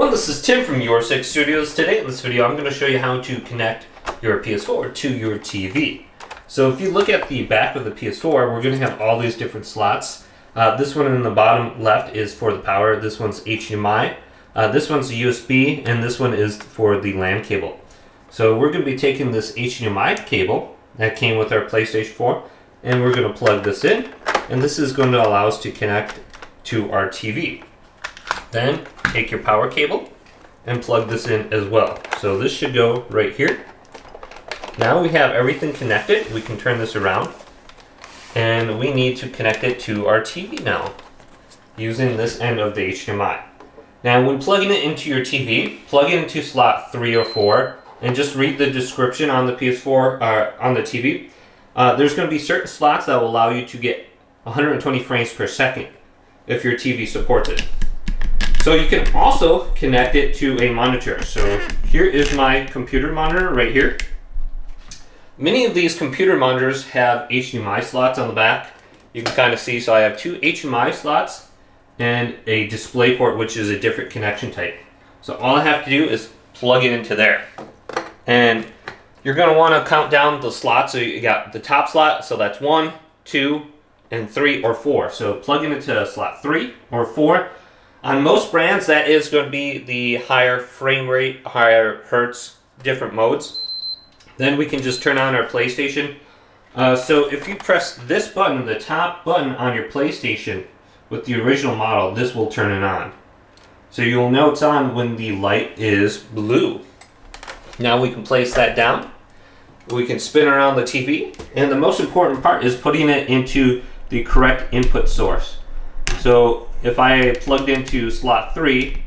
Well, this is Tim from Your Six Studios. Today in this video I'm going to show you how to connect your PS4 to your TV. So if you look at the back of the PS4, we're going to have all these different slots. This one in the bottom left is for the power, this one's HDMI, this one's USB, and this one is for the LAN cable. So we're going to be taking this HDMI cable that came with our PlayStation 4 and we're going to plug this in, and this is going to allow us to connect to our TV. Then take your power cable and plug this in as well. So this should go right here. Now we have everything connected. We can turn this around and we need to connect it to our TV now using this end of the HDMI. Now when plugging it into your TV, plug it into slot 3 or 4 and just read the description on the PS4 on the TV. There's going to be certain slots that will allow you to get 120 frames per second if your TV supports it. So you can also connect it to a monitor. So here is my computer monitor right here. Many of these computer monitors have HDMI slots on the back. You can kind of see, so I have 2 HDMI slots and a display port, which is a different connection type. So all I have to do is plug it into there. And you're going to want to count down the slots. So you got the top slot, so that's 1, 2, and 3 or 4. So plug it into slot 3 or 4. On most brands, that is going to be the higher frame rate, higher hertz, different modes. Then we can just turn on our PlayStation. So if you press this button, the top button on your PlayStation with the original model, this will turn it on. So you'll know it's on when the light is blue. Now we can place that down. We can spin around the TV. And the most important part is putting it into the correct input source. So if I plugged into slot 3,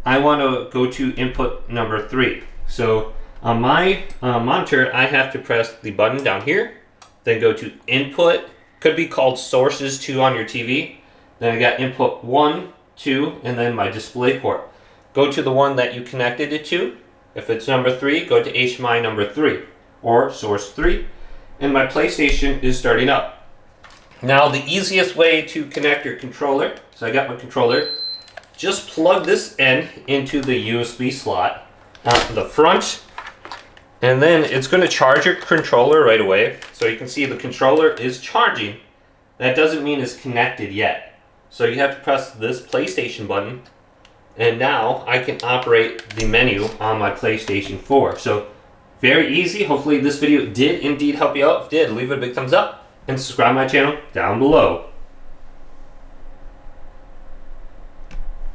I want to go to input number 3. So on my monitor, I have to press the button down here, then go to input, could be called sources 2 on your TV. Then I got input 1, 2, and then my display port. Go to the one that you connected it to. If it's number 3, go to HDMI number 3 or source 3, and my PlayStation is starting up. Now the easiest way to connect your controller, so I got my controller, just plug this end into the USB slot on the front, and then it's going to charge your controller right away. So you can see the controller is charging. That doesn't mean it's connected yet. So you have to press this PlayStation button, and now I can operate the menu on my PlayStation 4. So very easy. Hopefully this video did indeed help you out. If it did, leave it a big thumbs up and subscribe to my channel down below.